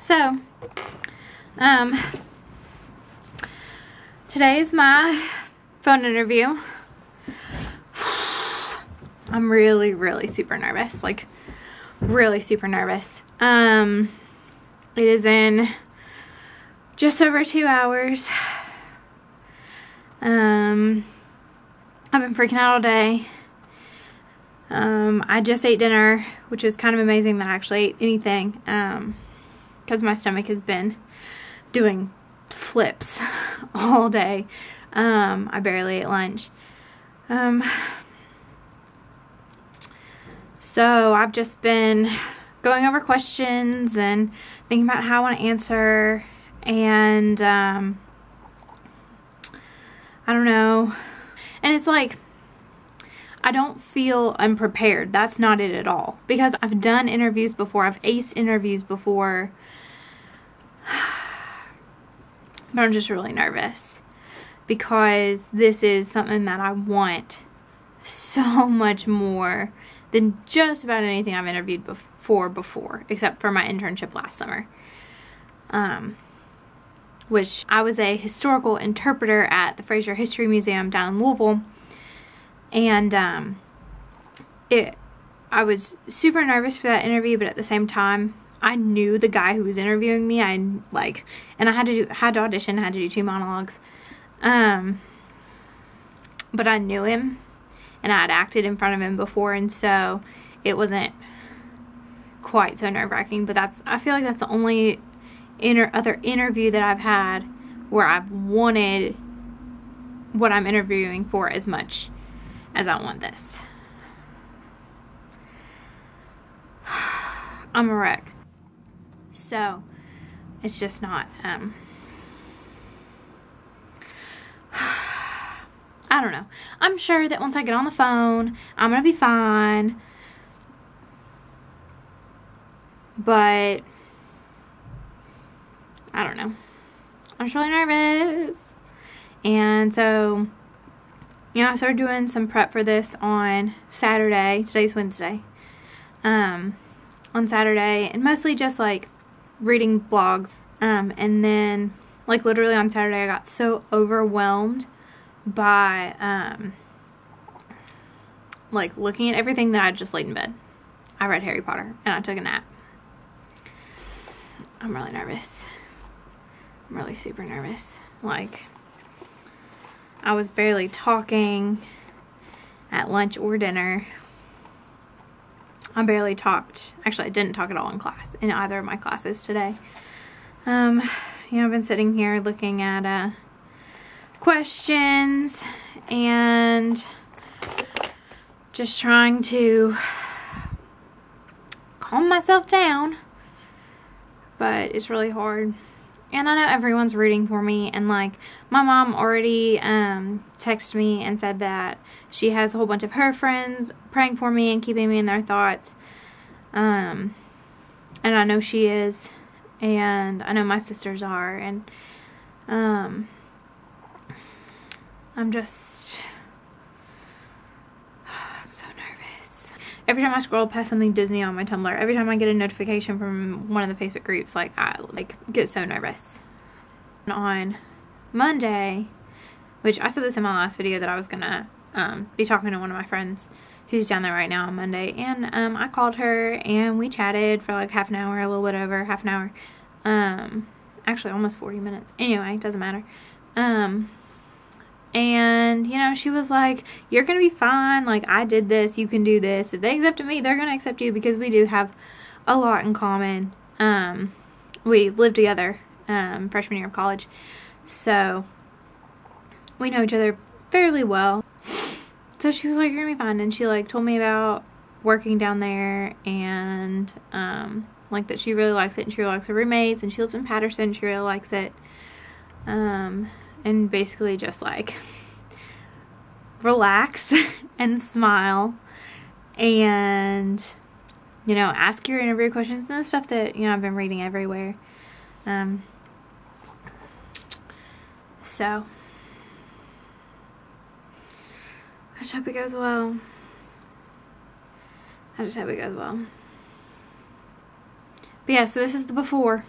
So, today's my phone interview. I'm really super nervous. Like, really super nervous. It is in just over 2 hours. I've been freaking out all day. I just ate dinner, which was kind of amazing that I actually ate anything, because my stomach has been doing flips all day. I barely ate lunch. So I've just been going over questions and thinking about how I want to answer, and I don't know. And it's like, I don't feel unprepared. That's not it at all. Because I've done interviews before. I've aced interviews before. But I'm just really nervous. Because this is something that I want so much more than just about anything I've interviewed before. Except for my internship last summer. Which I was a historical interpreter at the Fraser History Museum down in Louisville. And I was super nervous for that interview, but at the same time, I knew the guy who was interviewing me. And I had to audition, I had to do 2 monologues. But I knew him, and I had acted in front of him before, and so it wasn't quite so nerve-wracking. But I feel like that's the only other interview that I've had where I've wanted what I'm interviewing for as much as I want this. I'm a wreck. So, it's just not, I don't know. I'm sure that once I get on the phone, I'm gonna be fine. But, I don't know. I'm just really nervous. And so, I started doing some prep for this on Saturday. Today's Wednesday. On Saturday, and mostly just like reading blogs. And then, like, literally on Saturday, I got so overwhelmed by like looking at everything that I just laid in bed. I read Harry Potter and I took a nap. I'm really nervous. I'm really super nervous. Like, I was barely talking at lunch or dinner. I barely talked. Actually, I didn't talk at all in class, in either of my classes today. I've been sitting here looking at questions and just trying to calm myself down. But it's really hard. And I know everyone's rooting for me, and like, my mom already texted me and said that she has a whole bunch of her friends praying for me and keeping me in their thoughts. And I know she is, and I know my sisters are, and I'm so nervous. Every time I scroll past something Disney on my Tumblr, every time I get a notification from one of the Facebook groups, like, I get so nervous. And on Monday, which I said this in my last video, that I was gonna be talking to one of my friends who's down there right now on Monday, and I called her and we chatted for like half an hour, a little bit over half an hour, actually almost 40 minutes. Anyway, it doesn't matter. And, she was like, you're going to be fine. Like, I did this. You can do this. If they accepted me, they're going to accept you, because we do have a lot in common. We lived together freshman year of college. So, we know each other fairly well. So, she was like, you're going to be fine. And she, like, told me about working down there, and, like, that she really likes it, and she really likes her roommates, and she lives in Patterson. She really likes it. And basically just like relax and smile, and ask your interview questions and the stuff that I've been reading everywhere. So I just hope it goes well. But yeah, so this is the before.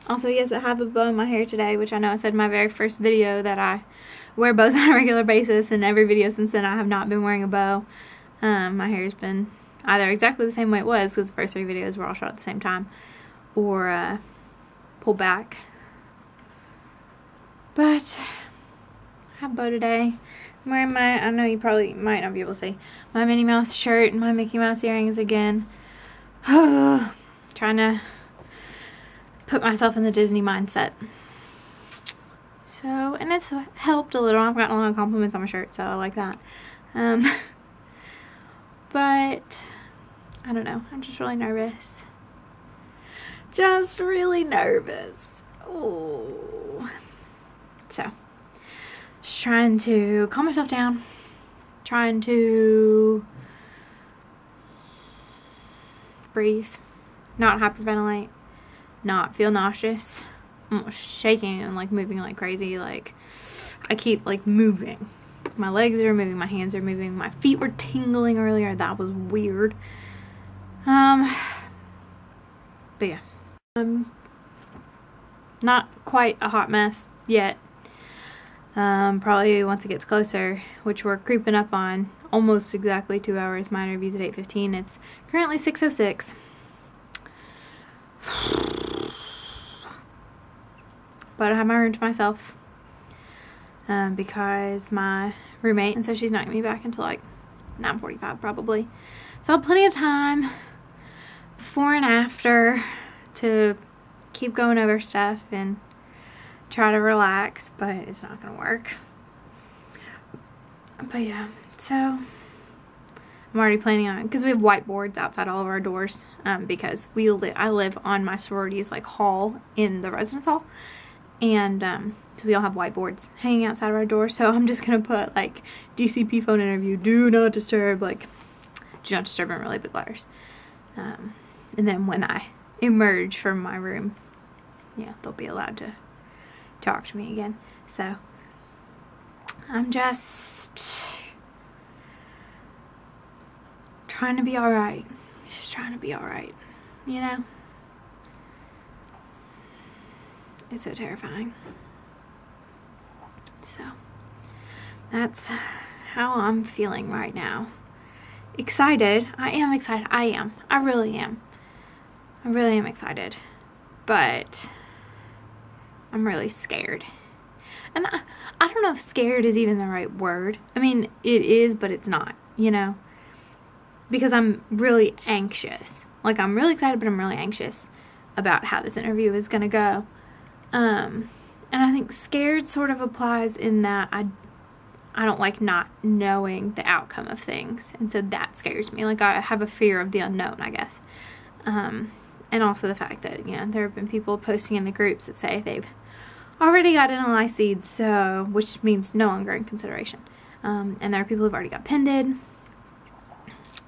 Also, yes, I have a bow in my hair today, which I know I said in my very first video that I wear bows on a regular basis, and every video since then I have not been wearing a bow. My hair's been either exactly the same way it was, because the first 3 videos were all shot at the same time, or pulled back. But I have a bow today. I'm wearing my, I know you probably might not be able to see, my Minnie Mouse shirt and my Mickey Mouse earrings again. Trying to put myself in the Disney mindset. So, and it's helped a little. I've gotten a lot of compliments on my shirt, so I like that. But I don't know. I'm just really nervous. Just really nervous. Oh. So, just trying to calm myself down. Trying to breathe. Not hyperventilate. Not feel nauseous. I'm shaking and like moving like crazy. Like I keep like moving. My legs are moving, my hands are moving, my feet were tingling earlier. That was weird. But yeah. Not quite a hot mess yet. Probably once it gets closer, which we're creeping up on almost exactly 2 hours. My interview's at 8:15. It's currently 6:06. But I have my room to myself because my roommate, and so she's not going to be back until like 9:45 probably. So I have plenty of time before and after to keep going over stuff and try to relax, but it's not going to work. But yeah, so I'm already planning on it because we have whiteboards outside all of our doors because I live on my sorority's like hall in the residence hall. And so we all have whiteboards hanging outside of our door. So I'm just going to put like DCP Phone Interview, do not disturb, like do not disturb in really big letters. And then when I emerge from my room, yeah, they'll be allowed to talk to me again. So I'm just trying to be alright. Just trying to be alright, you know? It's so terrifying. So, that's how I'm feeling right now. Excited. I am excited. I am. I really am. I really am excited. But I'm really scared. And I don't know if scared is even the right word. I mean, it is, but it's not, you know? Because I'm really anxious. Like, I'm really excited, but I'm really anxious about how this interview is going to go. And I think scared sort of applies in that I don't like not knowing the outcome of things. And so that scares me. Like, I have a fear of the unknown, I guess. And also the fact that, you know, there have been people posting in the groups that say they've already got NLI seeds, so, which means no longer in consideration. And there are people who've already got pended.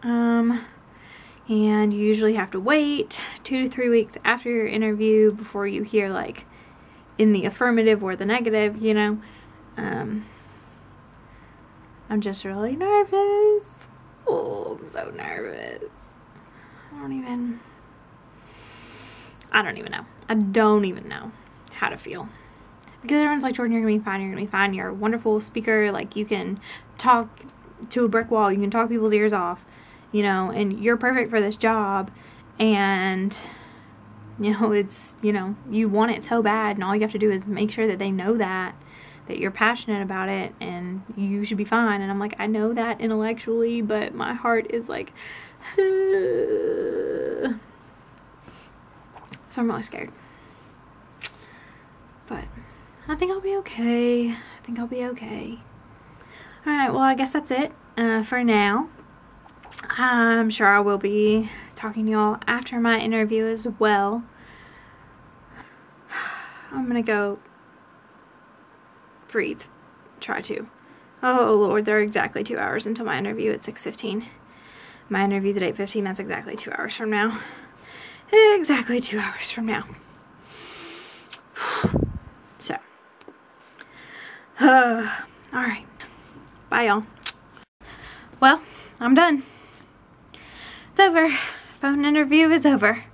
And you usually have to wait 2 to 3 weeks after your interview before you hear, like, in the affirmative or the negative, you know. I'm just really nervous. Oh, I'm so nervous. I don't even know. I don't even know how to feel. Because everyone's like, Jordan, you're going to be fine. You're going to be fine. You're a wonderful speaker. Like, you can talk to a brick wall. You can talk people's ears off, you know, and you're perfect for this job. And, you know, it's, you know, you want it so bad. And all you have to do is make sure that they know that you're passionate about it and you should be fine. And I'm like, I know that intellectually, but my heart is like, so I'm really scared. But I think I'll be okay. Alright, well, I guess that's it for now. I'm sure I will be talking to y'all after my interview as well. I'm gonna go breathe. Try to. Oh, Lord, there are exactly 2 hours until my interview at 6:15. My interview's at 8:15. That's exactly 2 hours from now. Exactly 2 hours from now. So. Alright. Bye, y'all. Well, I'm done. It's over. Phone interview is over.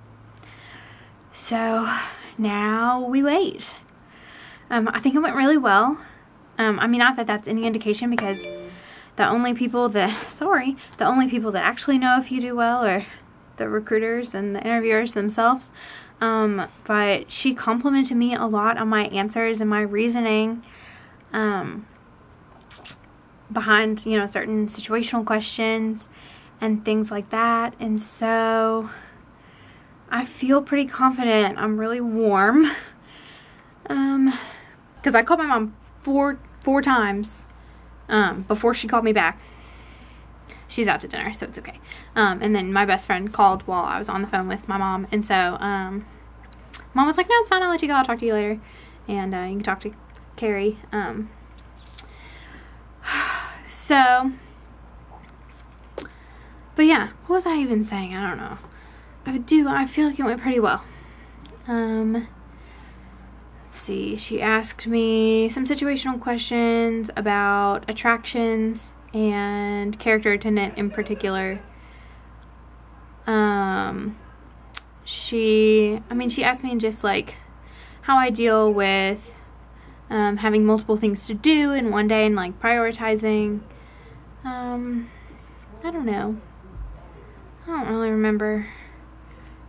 So, now we wait. I think it went really well. I mean, not that that's any indication, because the only people that actually know if you do well are the recruiters and the interviewers themselves. But she complimented me a lot on my answers and my reasoning behind, you know, certain situational questions and things like that. And so I feel pretty confident. I'm really warm. Because I called my mom four times before she called me back. She's out to dinner, so it's okay. And then my best friend called while I was on the phone with my mom. And so Mom was like, no, it's fine. I'll let you go. I'll talk to you later. And you can talk to Carrie. So, but yeah, what was I even saying? I don't know. I feel like it went pretty well. Let's see. She asked me some situational questions about attractions and character attendant in particular. She asked me just like how I deal with having multiple things to do in one day and like prioritizing. I don't know. I don't really remember.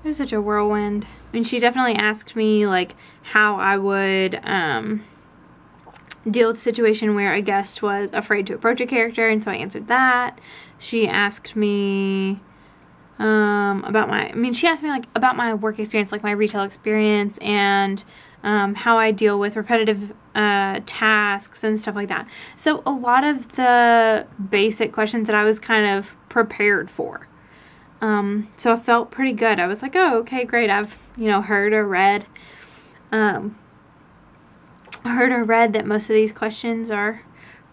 It was such a whirlwind. I mean, she definitely asked me like how I would deal with a situation where a guest was afraid to approach a character, and so I answered that. She asked me she asked me like about my work experience, like my retail experience, and how I deal with repetitive tasks and stuff like that. So a lot of the basic questions that I was kind of prepared for. So I felt pretty good. I was like, oh, okay, great. I've, heard or read that most of these questions are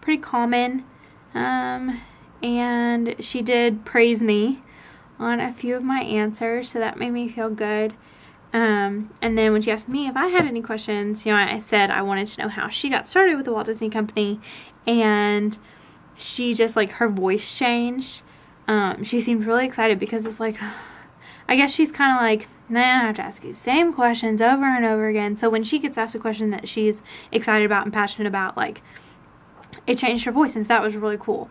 pretty common. And she did praise me on a few of my answers, so that made me feel good. And then when she asked me if I had any questions, I said I wanted to know how she got started with the Walt Disney Company, and she just, like, her voice changed. She seemed really excited because it's like, I guess she's kind of like, man, I have to ask you the same questions over and over again. So when she gets asked a question that she's excited about and passionate about, like, it changed her voice, and so that was really cool.